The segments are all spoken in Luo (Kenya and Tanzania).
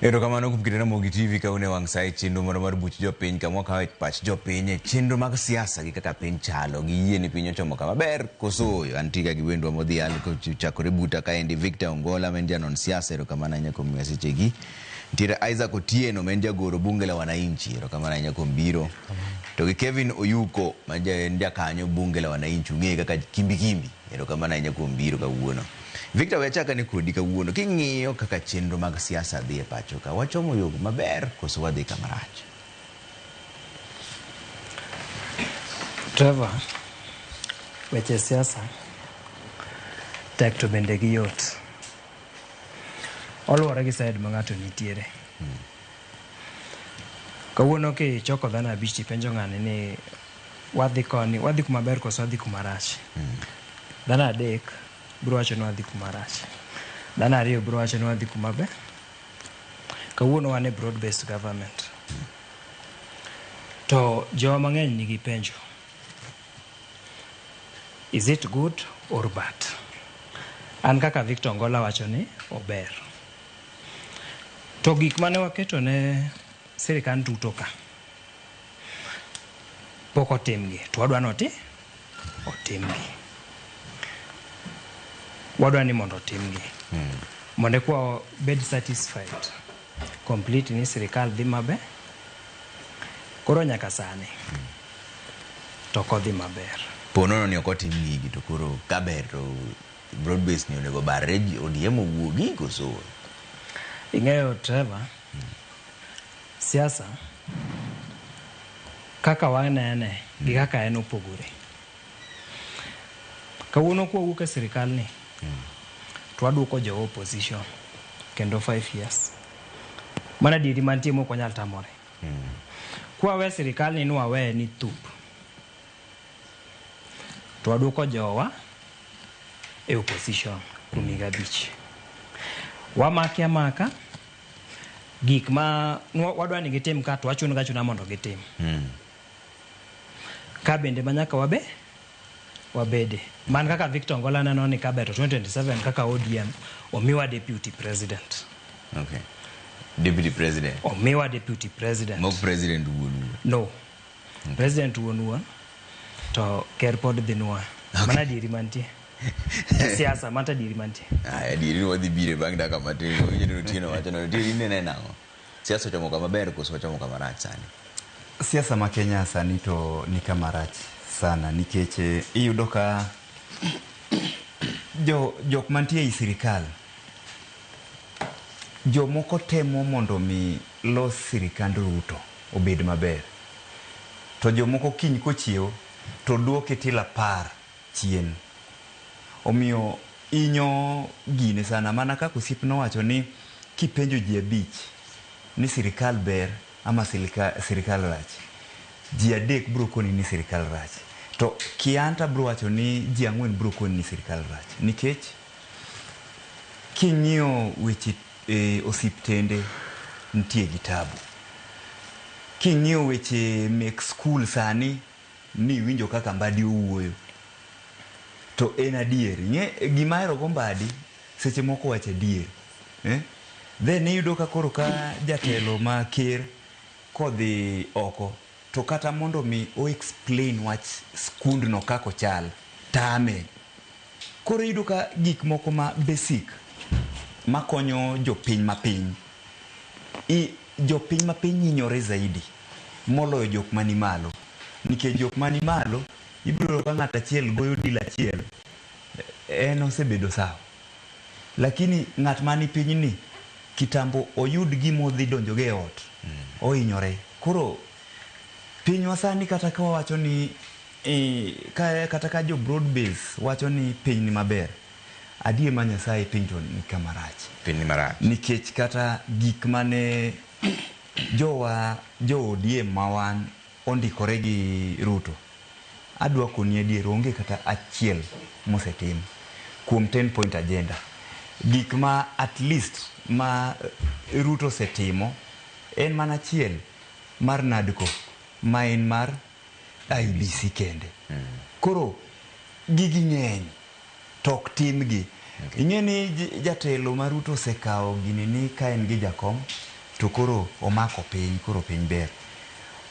Erokamano kuom kinde Ramogi TV ka une wang' sai chenro mar buch jopiny kama wakawo pach jopiny e chenro mag siasa gi kaka piny chalo gi yie ni piny ochomo kama ber koso antiga gi wendwa modhial kochakore buta kaendi Victor Ongola men janon siasa erokamano ahinya kuom miya sechegi. Nitiere Isaac Otieno men jagoro bunge la wananchi erokamano ahinya kuom biro. To gi Kevin Oyuko ma en jakanyo bunge la wananchi ung'e kaka kimbi erokamano ahinya kuom biro kawuono. Victor wechaka ni kodi kawuono king'iyo kaka chenro mag siasa dhi e pacho ka wachomo yo maber koso wadhi kama rach. Trevor, weche siasa tek to bende gi yot. Oluwore gi side ma ng'ato nitiere. Kawuono kichoko dhano abich tipenjo ng'ani ni wadhi koni, wadhi kuma ber koso wadhi kuma rach. Dhano adek bro wacho ni wadhi kuma rach. Dhano ariyo bro wacho ni wadhi kuma ber. Kawuono wan e broad based government. To joma mang'eny nigi penjo. Is it good or bad? An kaka Victor Ongola wacho ni ober. To gik mane waketo ne sirikal duto ka pok otimgi to wadwa noti otimgi. Wadwa ni mondo otimgi. Mondo kwa bed satisfied complete ni sirikal dhi maber. Koro nyaka sani to kodhi maber. Ponono ni ok otimgi gi to koro kaber to broad based ni onego barre ODM owuogi koso. Ing'eyo Trevor, siasa kaka wanene gi kaka en opogore. Kawuono kwa wuok e sirikal ni to waduoko jo opposition kendo 5 years. Mana diri mantie moko nyal tamore. Kwa we sirikal ni nwawe ni tup. To waduoko jowa e opposition kuom higa abich. Wamaki amaka gik ma wadwa ni gitim ka to wachuno ga chuna mondo gitim. Ka bende manyaka wabede. Man kaka Victor Ongola neno ni ka beto 2027 kaka ODM omiwa deputy president. Okay. Deputy president. Omiwa deputy president. Mok president wuonu. No. President wuonu to ker pod dhinwa. Mana diri mantie. Siasa mata diri mantie. Diri wadhi bire bang' daka matin. Owinjo Otieno wacho no diri ne nang'o. Siasa ochomo kama ber koso ochomo kama rach sani. Siasa ma Kenya sani to ni kama rach sana nikech iyudo ka jok mantie i sirikal jomoko temo mondo mi los sirikand Ruto obed maber. To jomoko kiny kochiew to duoke tila par chien. Omiyo inyo gine sana mana kaka osiepno wacho ni kipenjo ji abich ni sirikal ber ama sirikal rach. Ji adek bro koni ni sirikal rach. To kianta bro wacho ni ji ang'wen bro koni ni sirikal rach. Nikech king'iyo weche osiptende nitie gi tabu. King'iyo weche mek school sani ni winjo kaka Mbadi owuoyo. To en adier. Gima ero go Mbadi seche moko wacho adier. Then iyudo ka koro ka jatelo ma ker kodhi oko to kata mondo mi o explain wach skund no kako chal tame. Koro iyudo ka gik moko ma basic makonyo jopiny mapiny. Jopiny mapiny hinyore zaidi moloyo jok mani malo. Nikech jok mani malo ibiro ka ng'at achiel goyo dila achiel en osebedo sawa. Lakini ng'at mani piny ni kitambo oyud gimodhi donjoge e ot ohinyore. Koro pinywa sani kata ka wacho ni kata ka jo broad base wacho ni piny ni maber. Adie ma Nyasaye piny to ni kama rach. Piny ni marach. Nikech kata gik mane jo ODM mawan ondikore gi Ruto. Adwa koni adier onge kata achiel mosetim kuom 10 point agenda. Gik ma at least ma Ruto setimo en mana achiel mar NADCO ma en mar IBC kende. Koro gigi ng'eny tok timgi. Ing'e ni jatelo ma Ruto osekawo gini ni ka en gi jakom to koro omako piny, koro piny ber.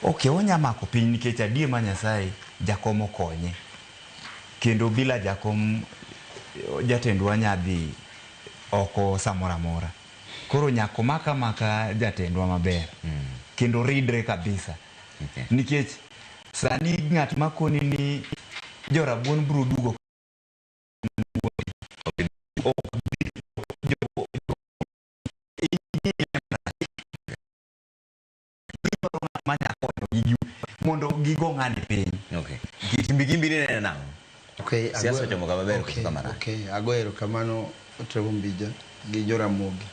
Ok, onya mako piny nikech adier ma Nyasaye jakom okonye. Kendo bila jakom jatendwa nyadhi oko samora mora. Koro nyako maka jatendwa maber. Kendo ridre kabisa. Okay. Nikech sani ng'at makoni ni jorabuon bro dugo mondo gigo ng'ani piny. Okay. Gimbi nene nang'o? Okay, Siasa chomo kama ber kama rach. Okay, agoero kamano Trevor Mbija gi Joramogi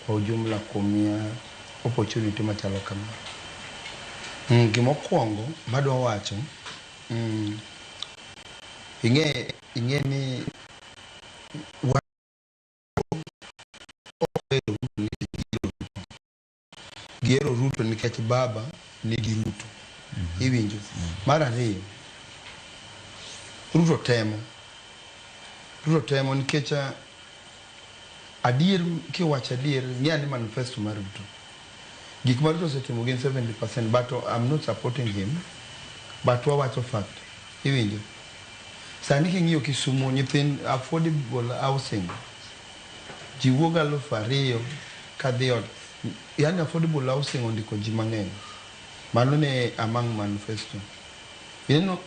kwa ujumla kumia opportunity machalo kama. Gimokwongo madwa wacho, ing'e ni Gero Ruto nikech baba nigi Ruto. Iwinjo. Mar ariyo, Ruto temo nikech adier kiwacho adier ng'ani manifesto mar Ruto. Gik ma Ruto osetimo gin 70%, but I'm not supporting him. But wawacho fact. Iwinjo. Sani king'iyo Kisumu nyithind affordable housing. Jiwuok 2,000 kadhi ot. Yani affordable housing ondiko ji mang'eny. Mano ne among manifesto. You know,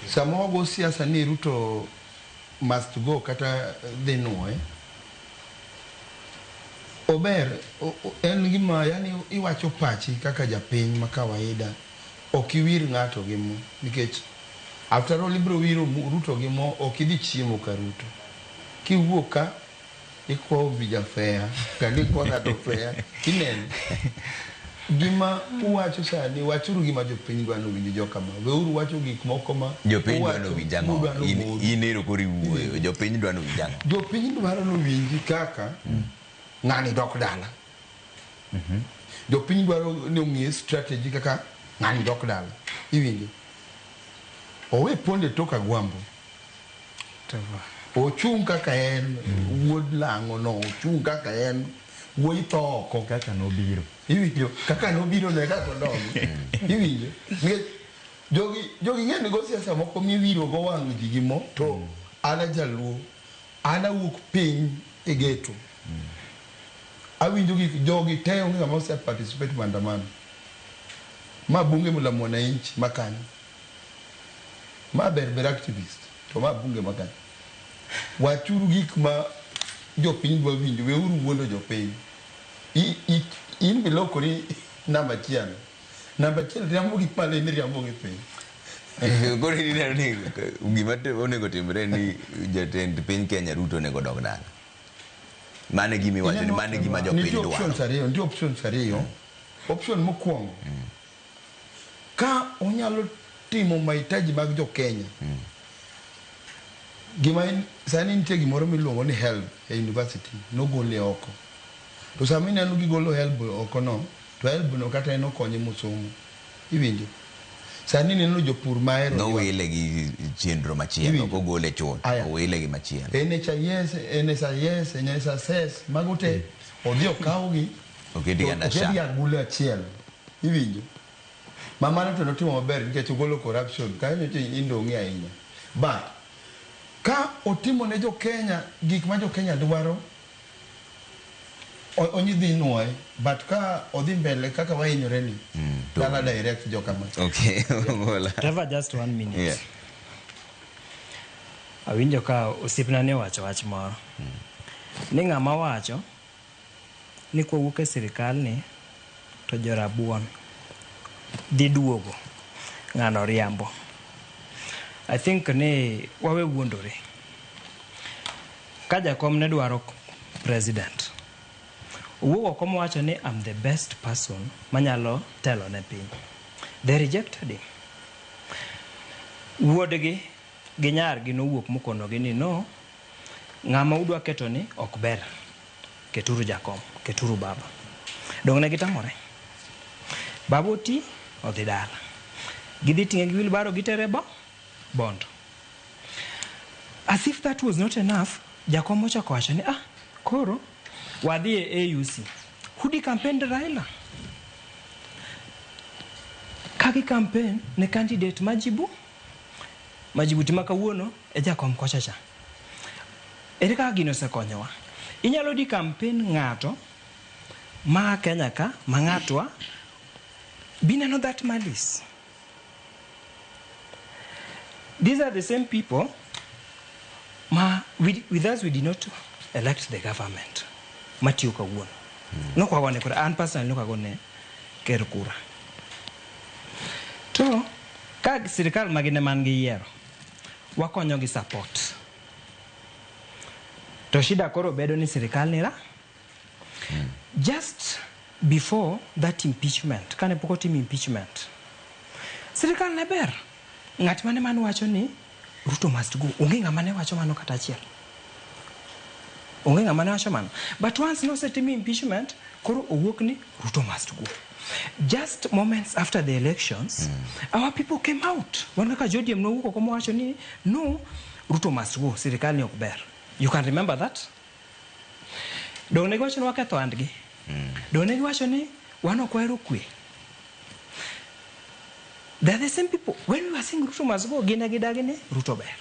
samo go siasa ni Ruto must go kata dhi nuoye. Ober, en gima yani iwacho pachi kaka japiny ma kawaida. Okiwir ng'ato gi mo. Nikech after all ibro wiro Ruto gi mo okidhi chiemo ka Ruto. Kiwuok ka iko bija fea, kagi kwa ng'ato fea. Kineno. Gima uwacho sani, wachuru gima jopiny dwano winjo jokama. Weuru wacho gik moko ma jopiny dwano winjo ang'o? Inero kori wuoyo, jopiny dwano winjo ang'o? Jopiny dwano winji kaka ng'ani dok dala. Jopiny dwaro ni ong'e strategy kaka ng'ani dok dala. Iwinjo. Owe ponde toka gwambo. Ochung' kaka en wuod lang'o no, ochung' kaka en wuoyi to oko kaka nobiro. Iwinjo, kaka nobiro ne kaka odongo. Iwinjo. Jogi ng'eni go siasa moko miwiro go wang' ji gi mo to ana jaluo. Ana wuok piny e geto. Awinjo jogi te onge ng'ama ose participate maandamano. Ma bunge mula mwananchi makani. Ma ber activist. To ma bunge makani. Wachuru gik ma jopiny dwa winjo, weuru wuondo jopiny. In bilokori namba achiel. Namba achiel riambo gik male ni riambo gi piny. Koro ineno ni gima onego timre ni jatend piny Kenya Ruto onego dog dala. Mane gima iwacho ni mane gima jopiny dwaro. Nitie options ariyo. Option mokwongo. Ka onyalo timo mahitaji mag jo Kenya. Gima sani nitie gimoro miluongo ni HELB e university nogole oko. To sami neno gigolo HELB oko no, to HELB no kata en okonye mosomo. Iwinjo. Sani neno jopur maero no wile gi chenro machielo kogole chon owile gi machielo. NSIS magote odhi okawgi okedi agule achiel. Iwinjo. Mamano to notimo maber nikech ogolo corruption kanyo to indong'i ahinya. But ka otimo ne jo Kenya gik ma jo Kenya dwaro onyidhi nuoye, but ka odhi mbele kaka wahinyore ni dala direct jo kama. Okay. Trevor, just 1 minute. Yeah. Awinjo ka osipna ne wacho wach moro. Ni ng'ama wacho ni kowuok e sirikal ni to jorabuon dhi duogo ng'ano riambo. I think ne wawe wuondore. Ka jakom ne dwaro president. Owuok oko mowacho ni I'm the best person manyalo telo ne piny. They rejected him. Wuodgi gi nyargi nowuok mokonogi ni no, ng'ama udwa keto ni ok ber. Keturu jakom, keturu baba. Dong ne gitamore. Baba oti odhi dala. Gidhi ting'e gi wilbaro gitere Bondo. As if that was not enough, jakom ochako wacho ni koro wadhi e AUC hudi campaign Raila. Kaki campaign ne candidate Majibu timaka wuono e jakom kocha cha. Ere kaka gino sekonyowa. Inyalo di campaign ng'ato ma Kenya ka ma ng'atwa binano that malice. These are the same people with us we did not elect the government. Matiyo kawuono. No kwa gone kura an personally no kwa gone ker kura. To ka sirikal magine man gi yiero wakonyo gi support. To shida koro bedo ni sirikal nira just before that impeachment, kane poko tim impeachment, sirikal ne ber. Ng'at mane man wacho ni Ruto must go. Onge ng'ama ne wacho mano kata achiel. Onge ng'ama ne wacho mano. But once no setim impeachment, koro owuok ni Ruto must go. Just moments after the elections, our people came out. Wan kaka JODM no wuok komo wacho ni no, Ruto must go. Sirikal ni ok ber. You can remember that? Dong ne wacho ni waketho andgi. Dong ne wacho ni wan ok wahero kwe. They're the same people. When we were saying Ruto must go, gina gidagine, Ruto ber.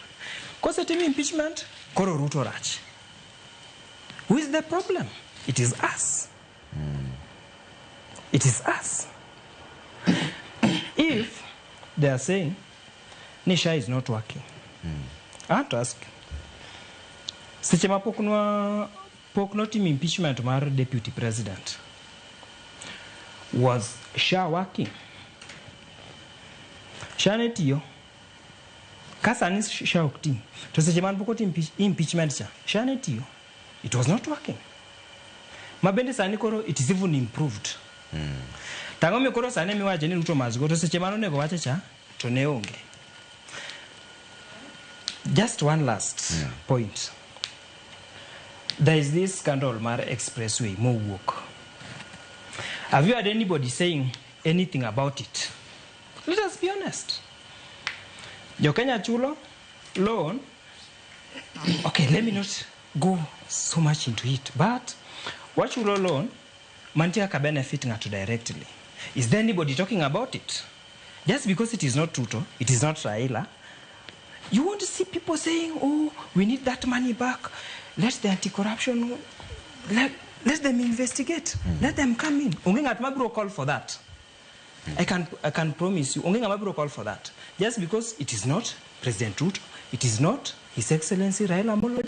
Kose timi impeachment, koro Ruto rach. Who is the problem? It is us. It is us. If they are saying Nisha is not working, I want to ask, Sichema pokno team impeachment mar deputy president, was Shah working? Shane tiyo. Kasa ni Shah okti. To Sichema poko team impeachment cha. Shane tiyo. It was not working. Mabende sani koro it is even improved. Tango mi koro sani mi waje ni Ruto must go. To Sichema no nego wache cha to ne onge. Just one last point. There is this scandal mar expressway mo work. Have you heard anybody saying anything about it? Let us be honest. Jo Kenya chulo loan. Okay, let me not go so much into it. But what chulo loan mantia ka benefit ng'ato directly. Is there anybody talking about it? Just because it is not Ruto, it is not Raila, you want to see people saying, oh, we need that money back. Let the anti-corruption, let them investigate. Let them come in. Ongenga mabro call for that. I can promise you, ongenga mabro call for that. Just because it is not President Ruto, it is not His Excellency Raila Amolo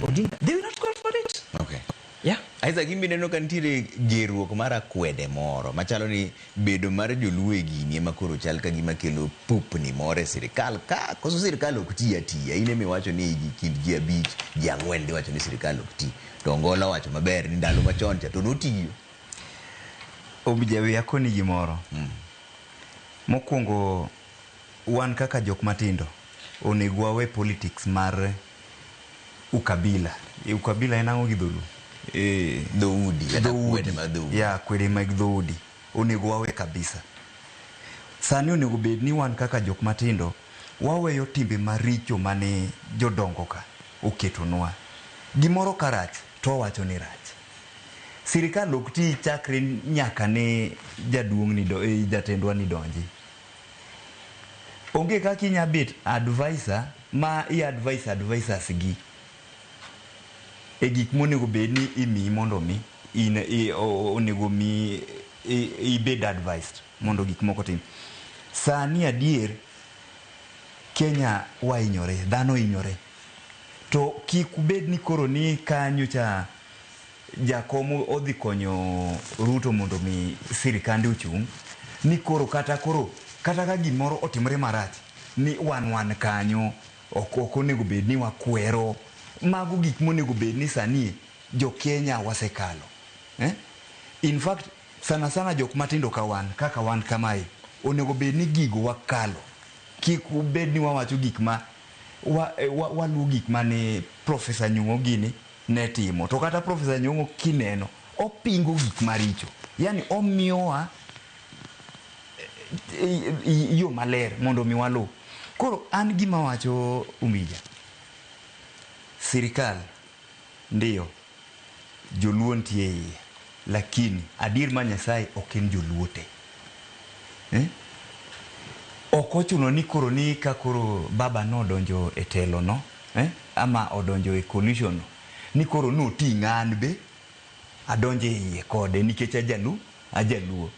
Odinga. They will not call for it. Okay. Yeah. Aisa gimbi neno kantire geruok mara kwede moro machalo ni bedo mar joluo e gini ema koro chal ka gima kelo pupni more sirikal ka koso sirikal ok tiya tiya ine mi wacho ni kind ji abich ji ang'wen di wacho ni sirikal ok ti to Ongola wacho maber ni ndalo machon cha to notiyo obijawe yakoni gimoro mokwongo wan kaka jok matindo onego wawe politics mar ukabila en ang'o gi dholu dhoudi ya kwede mag dhoudi onego wawe kabisa. Sani onego bed ni wan kaka jok matindo waweyo timbe maricho mane jodongo ka oketonwa. Gimoro karach to wacho ni rach. Sirikal ok ti chakre nyaka ne jaduong' ni jatendwa ni donji. Onge kaka inya bet advisor ma advisors gi e gik monego bed ni imi mondo mi onego mi ibed advised mondo gik moko tim. Sani adier Kenya wainyore, dhano inyore. To kik ubed ni koro ni kanyo cha jakomo odhi konyo Ruto mondo mi sirikande ochung' ni koro kata ka gimoro otimre marach ni wan kanyo ok onego bed ni wakwero. Mago gik monego bed ni sani jo Kenya wasekalo. In fact sana jok matindo kaka wan kamae onego bed ni gigo wakalo. Kik ubed ni wawacho gik ma walu gik mane Professor Nyong'o gini ne timo. To kata Professor Nyong'o kineno opingo gik maricho. Yani omiyowa yo maler mondo mi walu. Koro an gima wacho Umija. Sirikal ndiyo joluo ntie iye lakini adier ma Nyasaye ok en joluo te. Ok ochuno ni koro ni ka koro baba no odonjo e telo no, ama odonjo e coalition no, ni koro no ting'a an be adonje iye kode nikech ajaluo.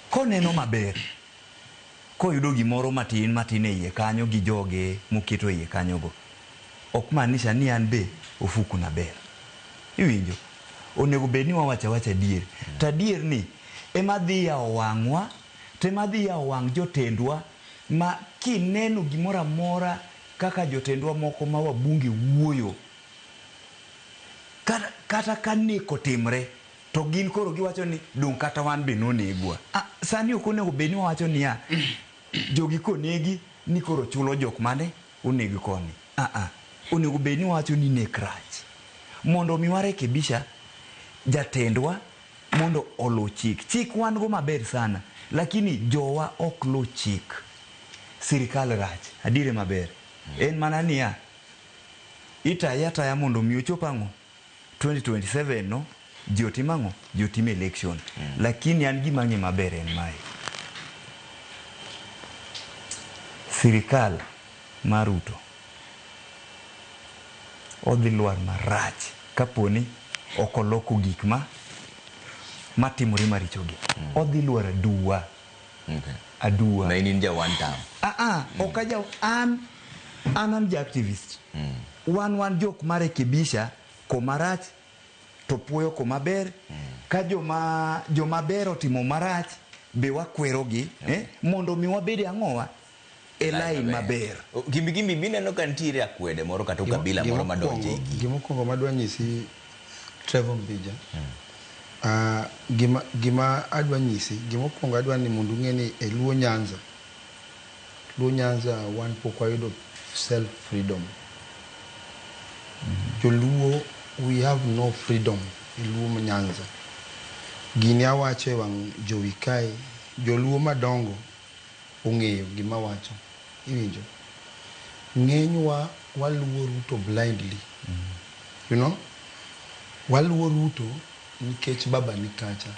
Koneno maber, koyudo gimoro matin e iye kanyo gi joge moketo e iye kanyo go, ok maanisha ni an be ofuku na ber. Iwinjo? Onego bed ni wawacha dier. Ta dier ni ema dhi yawo wang'wa, to ema dhi yawo wang' jotendwa, ma kineno gimoro amora kaka jotendwa moko ma wabunge wuoyo, kata ka neko timre, to gin koro giwacho ni dong' kata wan be nonegwa. Sani ok onego bed ni wawacho ni jogi konegi ni koro chulo jok mane onegi koni. Onego bed ni wawacho ni nek rach, mondo mi warekebisha jatendwa mondo olu chik. Chik wan go maber sana, lakini jowa ok lu chik. Sirikal rach, adire maber. En mana niya, itaya mondo mi ochop ang'o 2027 no, ji otim ang'o, ji otim election. Lakini an gima ng'e maber en mae. Sirikal mar Ruto odhi lwar marach kaponi ok oloko gik matimore marichogi. Odhi lwar aduwa. Aduwa. Na in ja one time. Ok aja, an ja activist. Wan jok marekebisha komarach to puoyo komaber. Ka joma ber otimo marach be wakwerogi, mondo mi wabede ang'owa e line maber. Gimbi mineno ka nitiere akwede moro kata kabila moro madonje igi. Gimokwongo madwa nyisi Trevor Mbija. Gima adwa nyisi, gimokwongo adwa ni mondo ng'e ni e Luo Nyanza wan pok wayudo self freedom. Joluo, we have no freedom e Luo Nyanza. Gini awacho e wang' jowi kae, joluo madongo ong'eyo gima wacho. Iwinjo? Ng'enywa waluo Ruto blindly. You know? Waluo Ruto nikech baba ni kacha.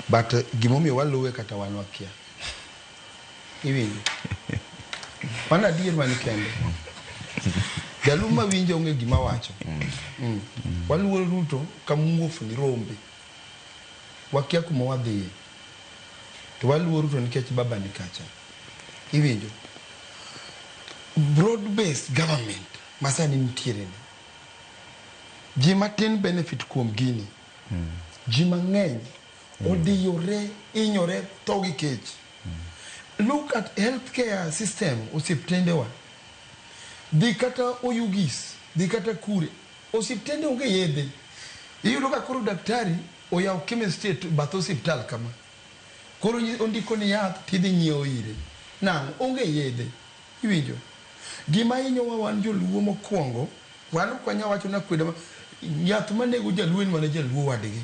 But gimomiyo waluwe kata wan wakia. Iwinjo? Wana dier mani kende. Jaluma winjo ong'e gima wacho. Waluo Ruto kamuofu ni rombe. Wakia kuma wadhiye. To waluo Ruto nikech baba ni kacha. Iwinjo? Broad-based government masani nitiere ni. Ji matin benefit kuom gini. Ji mang'eny odiyore, inyore, togi kech. Look at healthcare system osiptendewa. Dhi kata Oyugis, dhi kata kure. Osiptende onge yedhe. Iyudo ka koro daktari oyaw chemistry bath osiptal kama. Koro ondiko ni yath tidhi nyiewo ire. Onge yedhe. Iwinjo? Gima inyowa wan joluo mokwongo, wan kwanya wacho na kweda yath manego jaluo en mana jaluo wadgi.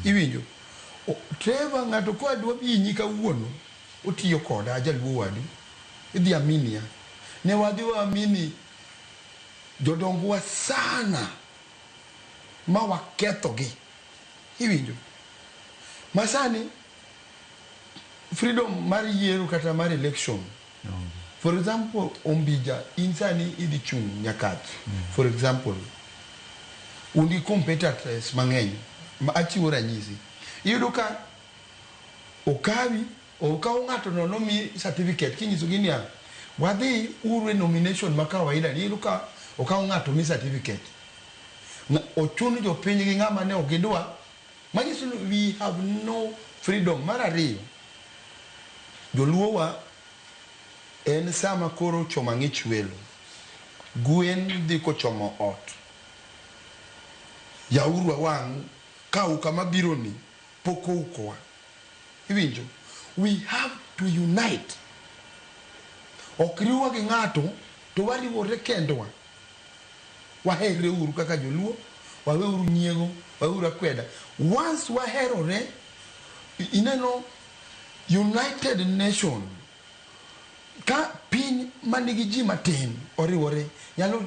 Iwinjo? Trevor ng'ato kwa dwa binyi kawuono, otiyo koda jaluo wadu. Idhi aminia. Ne wadhi waamini jodongwa sana ma wakethogi. Iwinjo? Masani freedom mar yiero kata mar election. For example, Ombija, insani idhi chung Nyakach. For example, undi competitors mang'eny ma achiwo ranyisi. Iyudo ka okaw ng'ato no nomi certificate kinyiso gini ya wadhi uru nomination ma kawaida ni. Iyudo ka okaw ng'ato mi certificate. Ochun jo piny gi ng'ama ne ogidwa. Manyiso we have no freedom. Mar ariyo, joluowa en sama koro choma ng'ich welo. Gwen dhi kochomo ot. Yauru wang' kau kama biro ni poko ukowa. Iwinjo? We have to unite. Okriwa gi ng'ato to wariwore kendwa. Wahere uru kaka joluo, wawe uru nyiego, wawe uru akweda. Once waherore, ineno United Nation ka piny manigi ji matin oriwore nyalo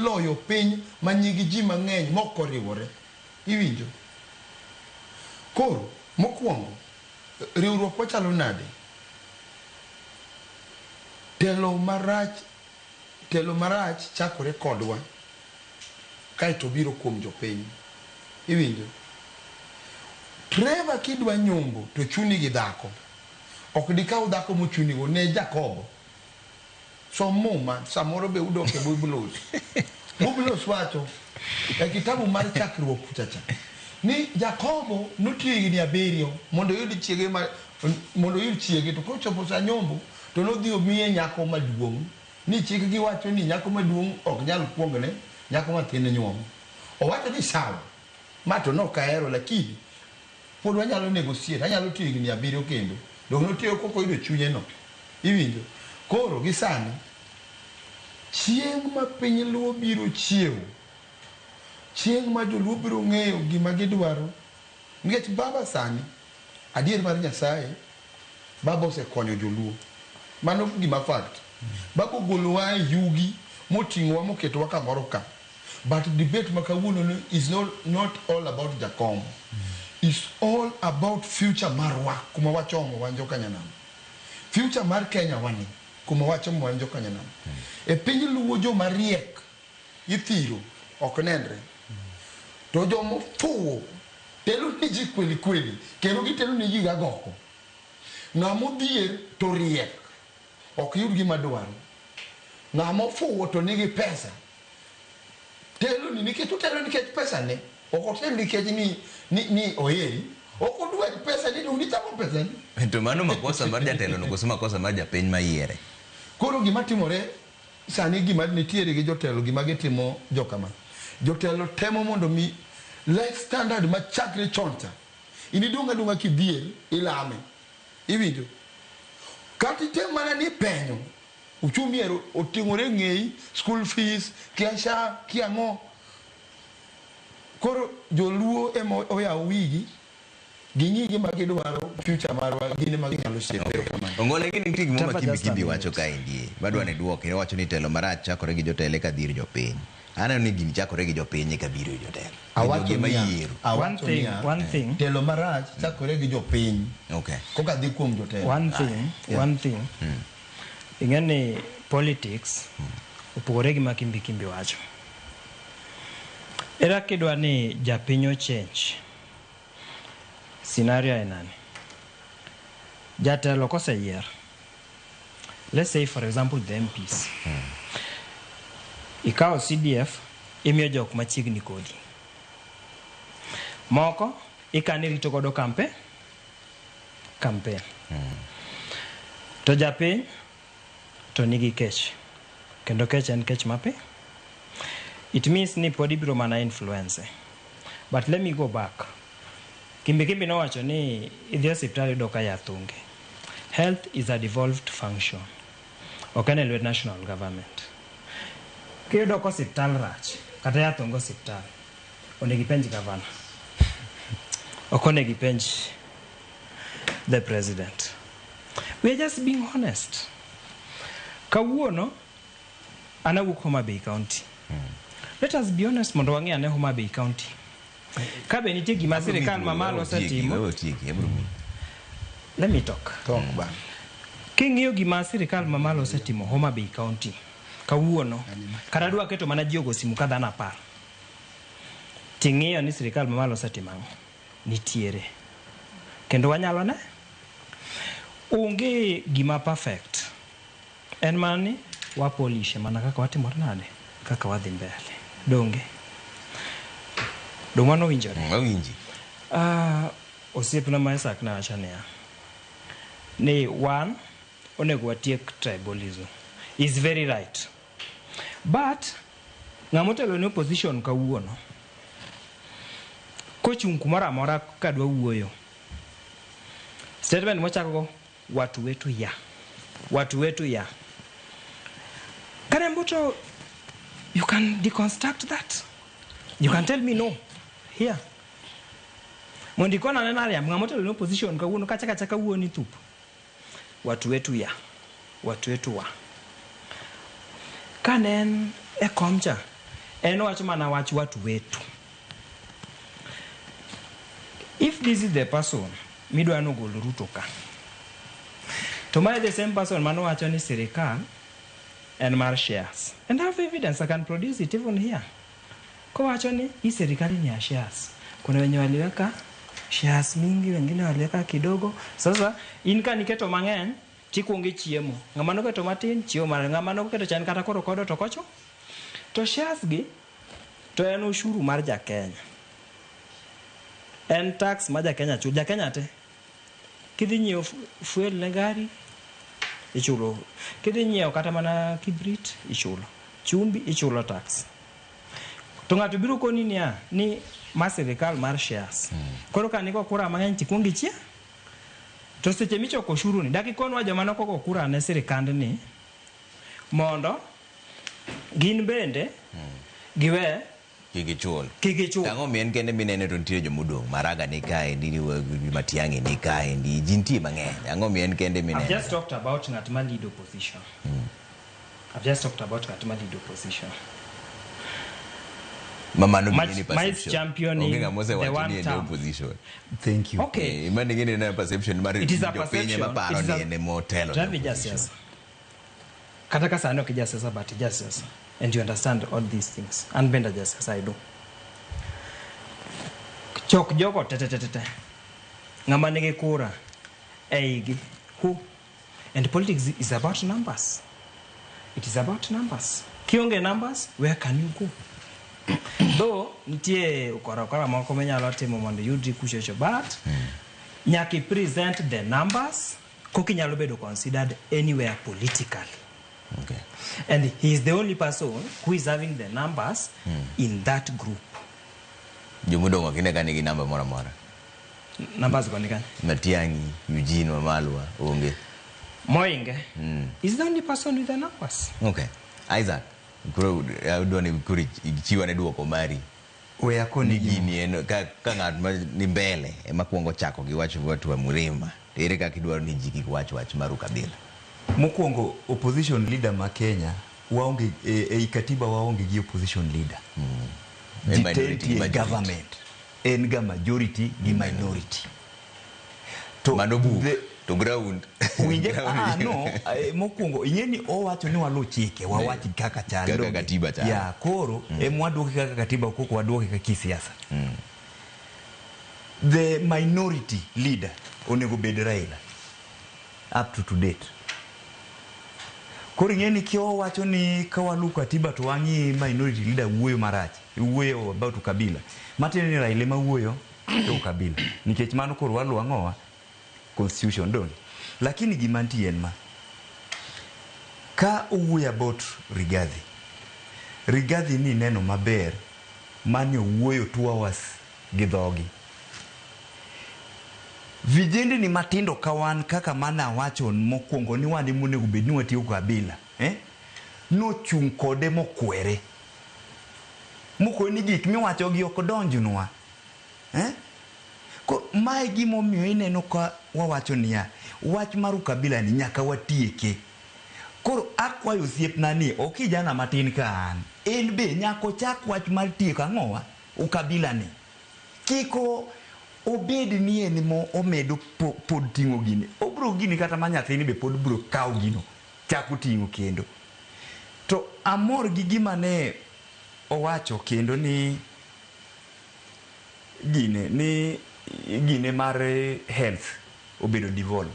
loyo piny manigi ji mang'eny mok oriwore. iwinjo. Koro mokwongo riwruok wachalo nade? Telo marach chakore kodwa kaeto biro kuom jopiny. Iwinjo? Treva kidwa nyombo to chuni gi dhako. Ok dikaw dhako mochuni go ne Jakobo. So muma samoro be udoke Biblos. Biblos wacho e kitabu mar chakruok kuchacha ni Jakobo notiyo higni 7 mondo yud chiege to kochopo sa nyombo to nodhi omiye nyako maduong'. Ni chik gi wacho ni nyako maduong' ok nyal kuongne nyako matin nyuomo. Owacho ni sawa. Mato no kaero lakini pod wanyalo negotiate. Anyalo tiyo higni 7 kendo. Dong notiyo koko yudo chunye no. Iwinjo? Koro gisani chieng' ma piny Luo biro chiewo, chieng' ma joluo biro ng'eyo gima gidwaro, nikech baba sani adier mar Nyasaye baba osekonyo joluo. Mano gima fact. Baba ogolowa e yugi moting'owa moketowa kamoro ka. But debate ma kawuono is not all about Jakom. It's all about future marwa kuma wachomo wanjo kanyanam. Future mar Kenya wani kuma wachomo wanjo kanyanam. E piny Luo jo mariek ithiro ok nenre. To jomo fuwo telo ni ji kweli kendo gitelo ni ji gagoko. Ng'amo dhier to riek ok yud gima dwaro. Ng'amo fuwo to nigi pesa telo ni nikech telo nikech pesa ne ok otel nikech ni oyeri ok odwar pesa ni to chamo pesa ni. To mano makosa mar jatelo no koso makosa mar japiny mayiere. Koro gima timore sani gima nitiere gi jotelo gima gitimo jokama. Jotelo temo mondo mi life standard ma chakre choncha. Inidunga kidhier ilame. Iwinjo? Kati tem mana ni penyo. Uchumi oting'ore ng'ei school fees, kiasha, kiang'o. Koro joluo emo oya wigi ginyi gima gidwaro future marwa gine ma ginyalo shepe kamano. Ongole gini tigi moma kimbi wacho ka indie. Badwa ne duoke wacho ni telo marach chakore gi jotelo ka dhir jopiny. Ana ni gini chakore gi jopiny ka biro jotelo. Awacho mayiero. One thing. Telo marach chakore gi jopiny. Okay. Koka dhi kuom jotelo. One thing. Ingani politics opogore gi makimbi wacho. Era kidwa ni japinyo change. Scenario enani. Jatelo koseyier. Let's say for example the MPs. Ikawo CDF imiyo jok machiegni kodi. Moko ikani rito godo campaign. To japiny to nigi kech. Kendo kech en kech mapi. It means ni podi biro mana influence. But let me go back. Kimbi no wacho ni idhi hospital doka yathunge. Health is a devolved function. Okane lwet national government. Kiyudo ko hospital rach kata yathunge hospital. Onegi penj governor. Okonegi penj the president. We are just being honest. Kawuono anawuok Homa Bay County. Let us be honest mondo wangi ane Homa Bay County. Kabe nitie gima sirikal mamalo setimo. Let me talk. King'iyo gima sirikal mamalo setimo Homa Bay County. Kawuono kata dwa keto mana jiogo simu ka dhano 10. Ting'iyo ni sirikal mamalo setimo nitiere. Kendo wanyalo ne? Onge gima perfect. En mani wapolishe mana kaka watimore nade kaka wadhi mbele. Donge. Dongwano winjore. Winji. Osiepna Maisak na wachania. Ni one onego watiek tribalism. Is very right. But ngamotelo ni opposition kawuono. Kochung kumara amora kadwa wuoyo. Statement mochako watu wetu ya. Watu wetu ya. Karembuto, you can deconstruct that. You can tell me no. Here. Mondikona nena ya ngamoto no position kawuono kacha kawuoni tupu. Watu wetu ya. Watu wetu wa. Kanen komcha. Eno wacho mana wacho watu wetu. if this is the person midwa no gol Ruto ka, to my the same person mano wacho ni sirikal and mar shares, and I have evidence, I can produce it even here. Ko wacho ni hii serikali ni ya shares, kuna wenye waliweka shares mingi, wengine waliweka kidogo. Sasa inka niketo mang'eny tikuonge chiemo, ng'ama noketo matin chiemo mare, ng'ama noketo chan kata koro kodo to kocho to shares gi to en ushuru mar Jakenya, en tax mar Jakenya chulo, Jakenya te. Kidhi nyiewo fuel ne gari ichulo, kidhi nyiewo kata mana kibrit ichulo, chumbi ichulo tax. To ng'ato biro koni niya ni ma sirikal mar shares, koro ka niko kura mang'eny tikuongi chia, to seche michoko ushuru ni dakikonwa joma nokoko kura ne sirikand ni mondo gin bende giwe Kigichul. Tango mien kende minene to ntie jomodong. Maraga ni kae, ndi Matiang'i ni kae, ndi jinti mang'eny. Tango mien kende minene. I've just talked about Ngatma lead opposition. I've just talked about Ngatma lead opposition. Mama no my championing the one term. Opposition. Thank you. Okay. Imani ngine na perception mari. It is a perception. Maparo ni ene motelo. Let me just say. Kataka sana kijasa sasa but just and you understand all these things. And benda just as I do. Chok joko tete. Ngama nige kura. Eigi. Who? And politics is about numbers. It is about numbers. Kionge numbers, where can you go? Though nitie ukora moko menyalo timo mondo yudi kuchocho, but nyaki present the numbers koki nyalo bedo considered anywhere politically. Okay. And he is the only person who is having the numbers in that group. Jomodong kine kani gi number mora. Numbers kwa nikani? Matiang'i, Eugene Wamalwa, onge. Moinge is the only person with the numbers. Okay. Isaac, kuro udoni kuri ichiwa ne duoko mari. We akoni gini eno ka ng'at ma ni mbele ema kuongo chako gi wach watu wa Mrima. Ere ka kidwaro ni jiki wach mar Ukabila. Mokwongo opposition leader ma Kenya waonge katiba waonge gi opposition leader. Minority government en ga majority gi minority. To manobu to ground. Winje no mokwongo ingeni owacho ni walu chike wawachi kaka chalo. Kaka katiba cha. Ya koro mwaduoke kaka katiba koko waduoke kaka kisiasa. The minority leader onego bed Raila up to date. Koro ingeni kio wacho ni kawalu katiba to wangi minority leader wuoyo marach. Wuoyo about Ukabila. Matene ni Raila ma wuoyo to Ukabila. Nikech mano koro walu ang'owa constitution don. Lakini gimanti en ma. Ka uwe about Rigathi ni neno maber mani uweyo 2 hours gidhogi. Vijende ni matindo kawan kaka mana wacho mokwongo ni wandi mune gubedni watiyo Ukabila. No chung kode mokwere. Moko ni gik miwacho gi okdonjnwa. Ko mae gimomiyo ineno ka wawacho niya wach mar Ukabila ni nyaka watieke. Koro akwayo osiepna ni okijana matin ka an en be nyako chak wach mar tieko ang'owa Ukabila ni kiko obed ni en mo omedo pod ting'o gini obro gini kata ma nyathini be pod bro kawo gino chako ting'o kendo. To amor gi gima ne owacho kendo ni gine mar health obedo devolve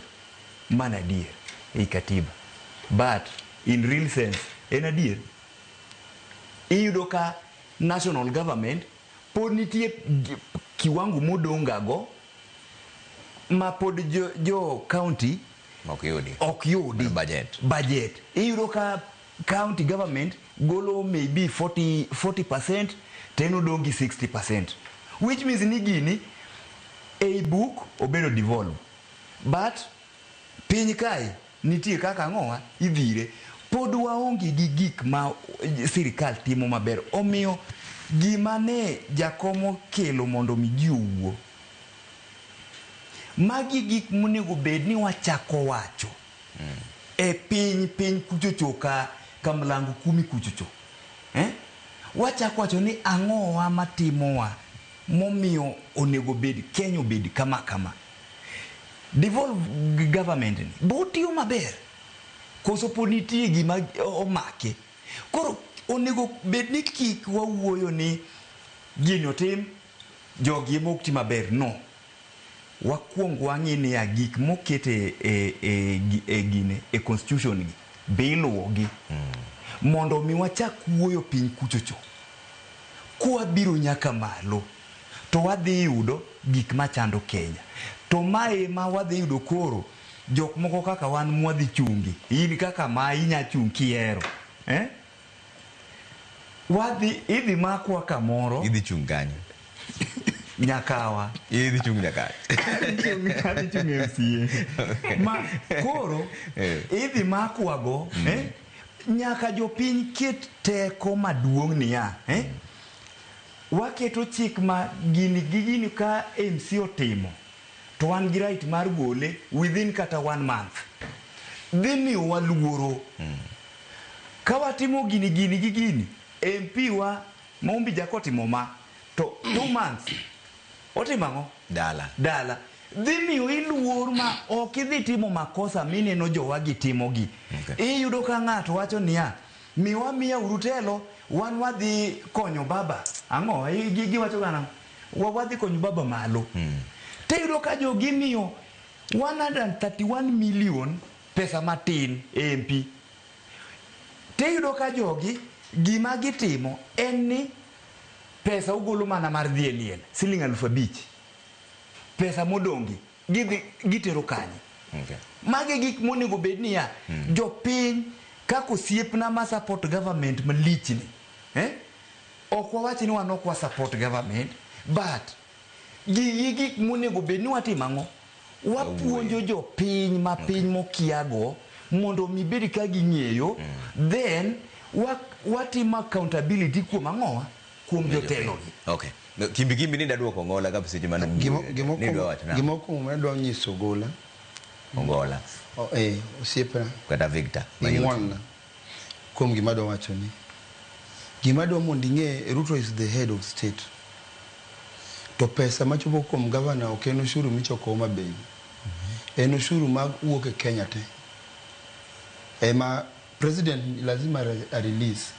mana adier ei katiba, but in real sense en adier iyudo ka national government pod nitie kiwango modongago ma pod jo county ok yudi budget. Iyudo ka county government golo maybe 40% teno dongi 60%, which means ni gini a book obedo devolve, but piny kae nitie kaka ng'owa idhire pod waonge gi gik ma sirikal timo maber. Omiyo gima ne jakomo kelo mondo mi ji owuo magi gik monego bed ni wachako wacho e piny kuchocho ka mlango kumi kuchocho wachako wacho ni ang'owa matimowa momiyo onego bed Kenya obed kama kama. Devolve government ni botiyo maber koso pod nitie gima omake. Koro onego bed ni kik wawuoyo ni gino tim jogi mokti maber. No, wakuongo wang'i ni gik mokete gine e constitution gi biluwogi mondo mi wachak wuoyo piny kuchocho. Kwa biro nyaka malo to wadhi yudo gik machando Kenya. To mae ma wadhi yudo koro jok moko kaka wan mwadhi chungi. In kaka ma inya chung kiero. Wadhi idhi makwa kamoro. Idhi chung kanyo. Nyakawa. Idhi chung nyakawa. Idhi chung MCA. Ma koro idhi makwa go. Nyaka jopiny ket teko maduong' niya. Waketo chik ma gini ka MC otimo. To wan gi right mar gole within kata 1 month. Dhi miyo waluoro. Ka watimo gini MP wa Mombi Jakotimo ma to 2 months otimang'o dala dhi miyo iluor ma ok idhi timo makosa mineno jowagi timogi. Iyudo ka ng'ato wacho niya miya urutelo wan wadhi konyo baba ang'o giwacho gana wadhi konyo baba malo. Teyudo ka jogi miyo 131 million pesa matin MP. Teyudo ka jogi gima gitimo en ni pesa ugolo mana mar dhi liel siling 5,000. Pesa modongi gitero kanye. Mage gik monego bed niya jopiny kako osiepna ma support government malichni. Ok wawachi ni wan ok wa support government, but gik monego bed ni watimo ang'o? Wapuonjo jopiny ma piny mokiago mondo mi bed ka ging'eyo. Then watimo accountability kuom ang'owa kuom jotelo. Okay. Kimbi ni daduoko ngola kabisa seche mano. Gimoko medwa nyiso gola. Ongola. Osiepna. Kata Victor. Ng'wana. Kuom gima dwa wacho ni. Gima dwa mondo ing'e Ruto is the head of state. To pesa machopo kuom governor ok en ushuru michoko Homa Bay. En ushuru mag wuok e Kenya te. Ema president lazima release.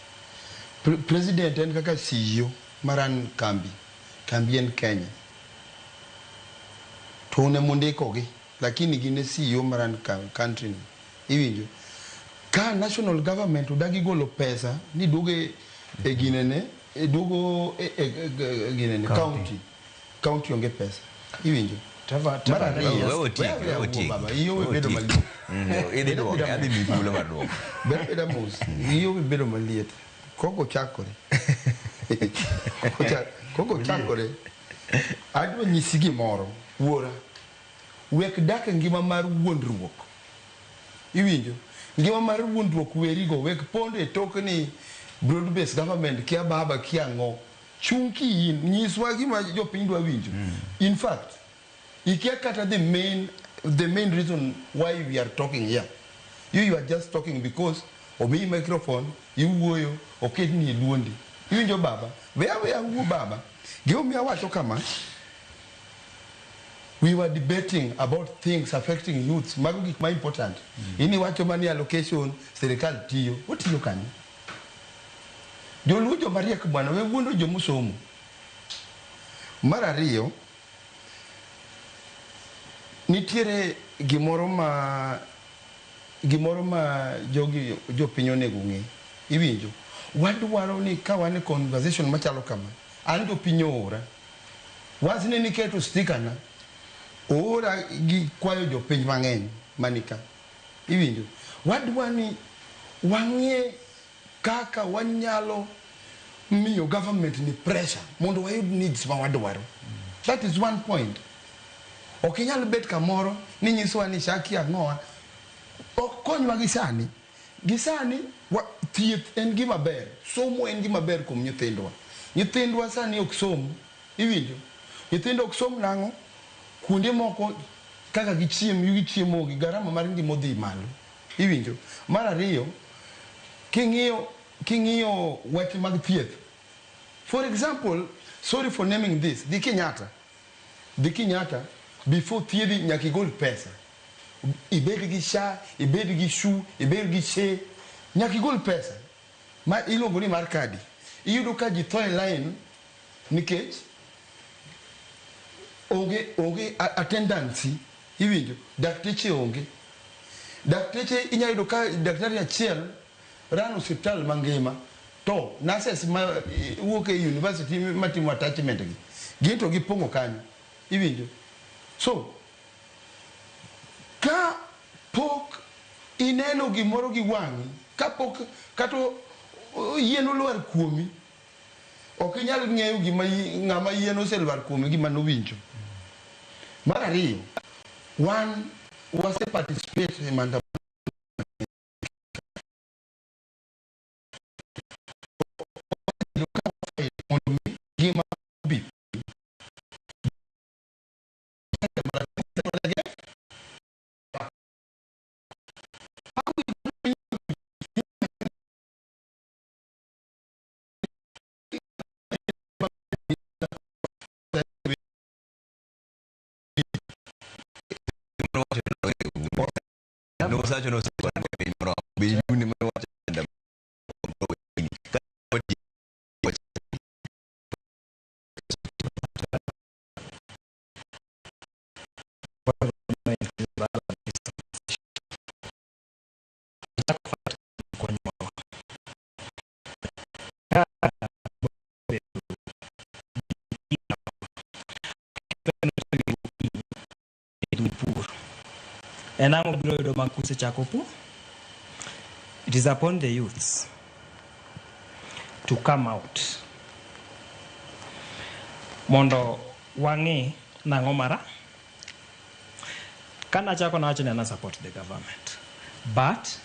President en kaka CEO maran kambi en Kenya. To une mondiko gi lakini gine CEO maran country ni. Iwinjo. Ka national government udagi golo pesa ni duge e ginene dugo ginene county onge pesa. Iwinjo. Iyo bedo maliet. Adhi mibulo maduong'. Bedo mos. Iyo bedo maliet. Koko chakore. Koko chakore. Adwa nyisi gimoro. Wuora. Wek dak ngima mar wuondruok. Iwinjo. Ngima mar wuondruok werigo wek pondo e tok ni broad based government kia baba kia ng'o. Chunki in nyiswa gima jopiny dwa winjo. In fact, ikia kata the main reason why we are talking here. You are just talking because omi microphone, you wuoyo, oket ni luondi. Iwinjo baba. Wea wuo baba. Giomi awacho kama. We were debating about things affecting youths. Mago gik ma important. Ini wacho mani allocation serikal tiyo. Otiyo kanyo. Joluo jo mariek bwana we wuondo jo musomo. Mar ariyo nitiere gimoro ma jo piny onego ng'e. Iwinjo. Wadwaro ni ka wan conversation machalo kama. An jo piny ora. Wasne ni keto sticker na. Ora gi kwayo jo piny mang'eny manika. Iwinjo. Wadwa ni wang'e kaka wanyalo miyo government ni pressure mondo wayud needs ma wadwaro. That is one point. Okinyal bet kamoro ni nyiswa ni Shaki ang'oa okonywa gisani. Gisani thieth en gima ber. Somo en gima ber kuom nyithindwa. Nyithindwa sani ok somo. Iwinjo. Nyithindo ok som nang'o. Kuonde moko kaka gichiemo gi garama mar ngima odhi malo. Iwinjo. Mar ariyo king'iyo weche mag thieth For example, sorry for naming this, the Kenyatta, before thiedhi nyaka igol pesa. Ibed gi sha, ibed gi shu, ibed gi she, nyaka igol pesa. Ma iluongo ni mar kadi. Iyudo ka ji tho e line nikech onge attendance, iwinjo, dakteche onge. Dakteche inyalo yudo ka daktari achiel ran osiptal mangima, to nurses ma wuok e university matimo attachment gi, gin to gipongo kanyo, iwinjo. So, ka pok ineno gimoro gi wang'i, ka pok kato yien olwar kuomi, ok inyal ng'eyo gima ng'ama yien oselwar kuomi gima nowinjo. Mar ariyo, wan wase participate e maandamano gima bi no sacho no sacho no be ni me wacha nda And I'm it is upon the youths to come out. Mondo wangi nangomara. Kana chako na wachina na support the government. But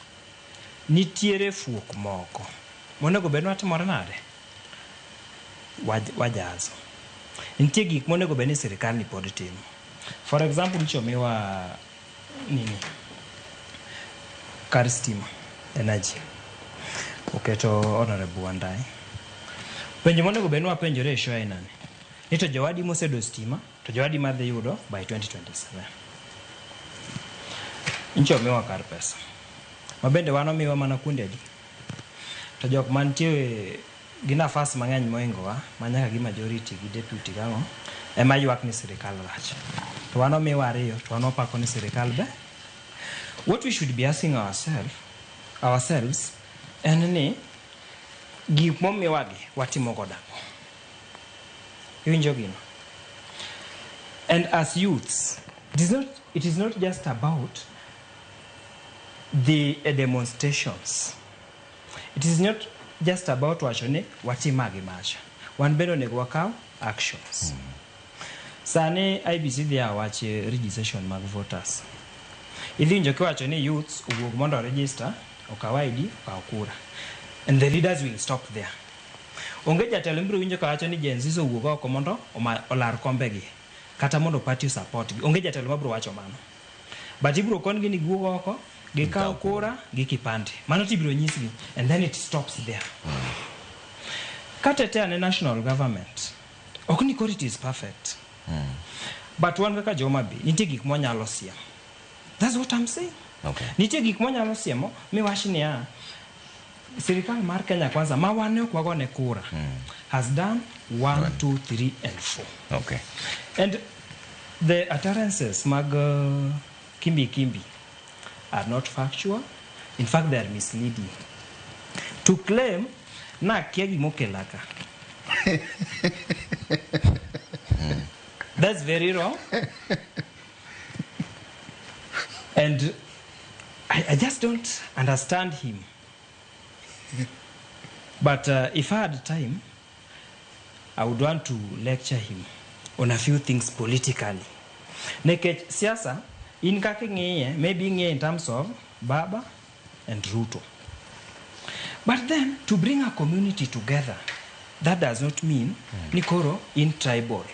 nitiere fuok moko. Monego beno atimore nade? Wajazo. Nitie gik monego beni sirikal ni pod timo. For example, nichomiwa nini? Kar stima, energy. Oketo Honorable Wandai. Penjo monego beno wapenjore show inani. Nito jawadi mosedo stima, to jawadi madhi yudo by 2027. Nichomiwa kar pesa. Mabende wanomiwa mana kundi adi. To jok mantie gi nafas mang'eny moingowa, manyaka gi majority gi deputy gango, ema ywak ni sirikal rach. To wanomiwa ariyo, to wanopako ni sirikal be. What we should be asking ourselves, and ni gik momiwagi watimo godamo. Iwinjo gino. And as youths, it is not just about the demonstrations. It is not just about wachone watimagi macha. Wan bendo nego wakaw actions. Sane IBC dhia wache registration mag voters. Idhinjo kiwachone youths uwuog mondo register, okawa ID, okaw kura. And the leaders will stop there. Onge jatelo mbiro winjo kawachone Gen Z uwuog oko mondo olar kombegi. Kata mondo party support gi. Onge jatelo mabiro wacho mano. But ibiro kon gi ni guog oko, gikaw kura, gikipande. Mano tibiro nyisgi. And then it stops there. Katetea ne national government. Okni kori it is perfect. But one kaka Joma Bay, nitie gik monyalo siem. That's what I'm saying. Okay. Nitie gik monyalo siemo, miwachni ya sirikal mar Kenya Kwanza ma wane ok wagone kura has done 1, 2, 3 and 4. Okay. And the utterances mag kimbi are not factual. In fact, they are misleading. To claim na kia gimokelaka. That's very wrong. And I just don't understand him. But if I had time, I would want to lecture him on a few things politically. Nekech siasa, in kake ngeye, maybe ngeye in terms of Baba and Ruto. But then, to bring a community together, that does not mean Nikoro in tribal.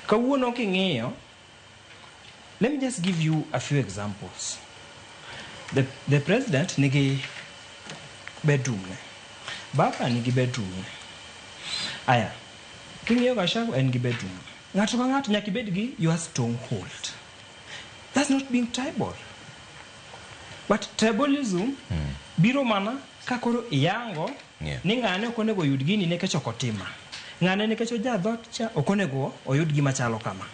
Kawuono king'eyo, let me just give you a few examples. The president nigi bedroom ne. Baba nigi bedroom ne. Aya. King'iyo Gachagua en gi bedroom. Ng'ato ka ng'ato nyaka ibed gi your stronghold. That's not being tribal. But tribalism biro mana ka koro iyango ni ng'ane ok onego oyud gini nikech ok otima. Ng'ane nikech oja dhot cha ok onego oyud gima chalo kama.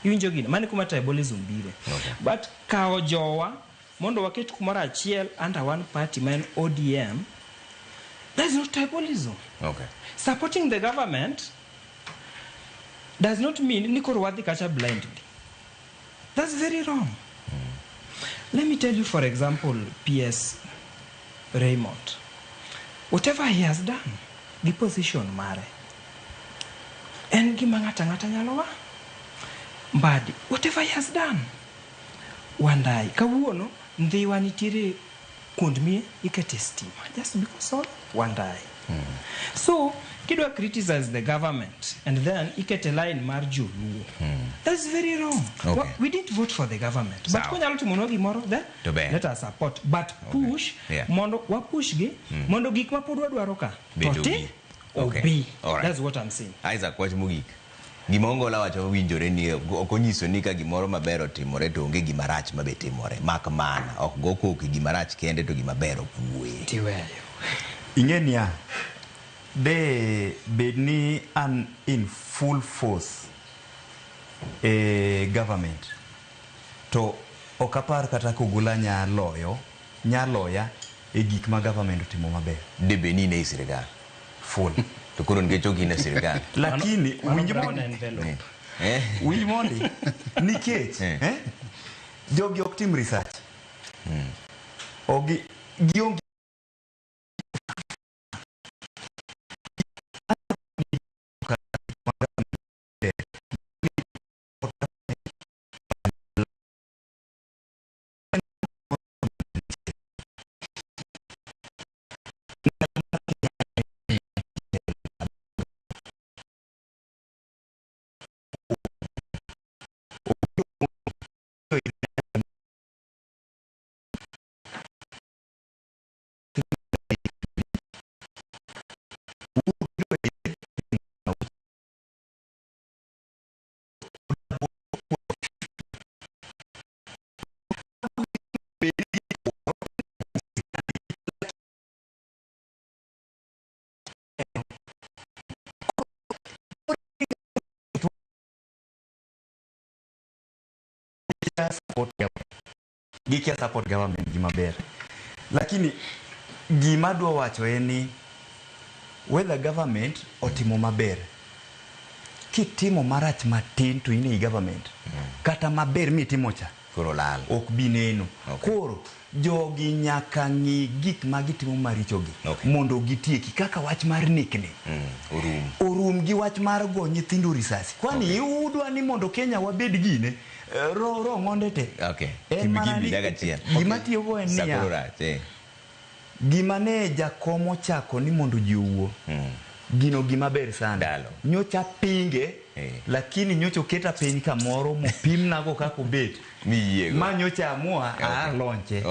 Iwinjo gini? Mane kuma tribalism bire. But kao jowa mondo waket kumoro achiel under one party man ODM, that's not tribalism. Okay. Supporting the government does not mean ni koro wadhi kacha blindly. That's very wrong. Let me tell you, for example, PS Raymond. Whatever he has done, the position mare. En gima ng'ata nyalo wa. Mbadi, whatever he has done. Wandai, kawuono, ndhiwa nitiere kundmie ikete stima. Just because of Wandai. So, kidwa criticize the government and then ikete line mar joluo. That's very wrong. Okay. We didn't vote for the government. But konyalo timono gimoro then let us support. But push, mondo wapush gi, mondo gik ma pod wadwaro ka. Tote, obey. That's what I'm saying. Isaac, wach mogik. Gima ongola wacho winjore ni ok onyiso ni ka gimoro maber otimore to onge gima rach mabe timore. Mak mana ok go koki gima rach kende to gima ber okuwe. Tiweyo. Ingenia de bedni an in full force government to okapar kata kogula nyaloya e gik ma government otimo maber de beni ne sirikal full to koro nge choki na sirikal lakini winj mondi nikech jogi ok tim research ogi gionge gikia support government gima ber lakini gima dwa wacho eni whether government otimo maber kitimo marach matin to ine government kata maber mitimo cha koro lal ok bineno koro jogi nyaka ng'i gik ma gitimo maricho gi mondo gitieki kaka wach mar nikni orum gi wach mar go nyithindo risasi kwani udwa ni mondo Kenya wabed gine ro ngonde te kimi daga chia gima tiyo go en niya gima ne jakomo chako ni mondo ji owuo gino gima ber sana nyocha pinge lakini nyocha oketa piny kamoro mopim nago kako bet miyego ma nyocha amua lonche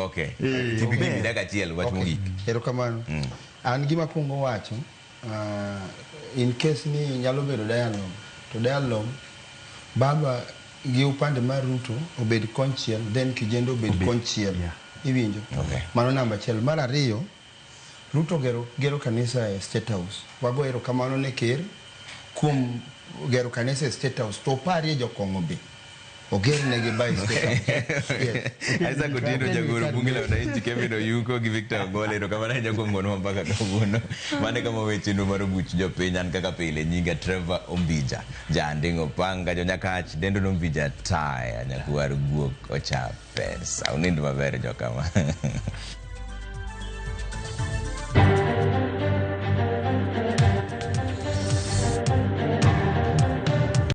kimi daga chiel wach mogik erokamano an gima pongo wacho in case ni nyalo bedo dialogue to dialogue baba gi upande mar Ruto obed konchiel then Kijendo obed konchiel iwinjo mano namba achiel mar ariyo Ruto gero kanisa e State House wago erokamano ne ker kuom gero kanisa e State House to parie jokong'o be oger negi by State House Aisa kutindo jagoro bunge la wananchi Kevin Oyuko gi Victor Ogole erokamano jagongonwa mpaka kawuono mane kama weche numero buch jopiny an kaka pile nyinga Trevor Ombija jandingo panga jonyakach dendo Ombija taya nyakwar guok ocha pesa unindo maber jokama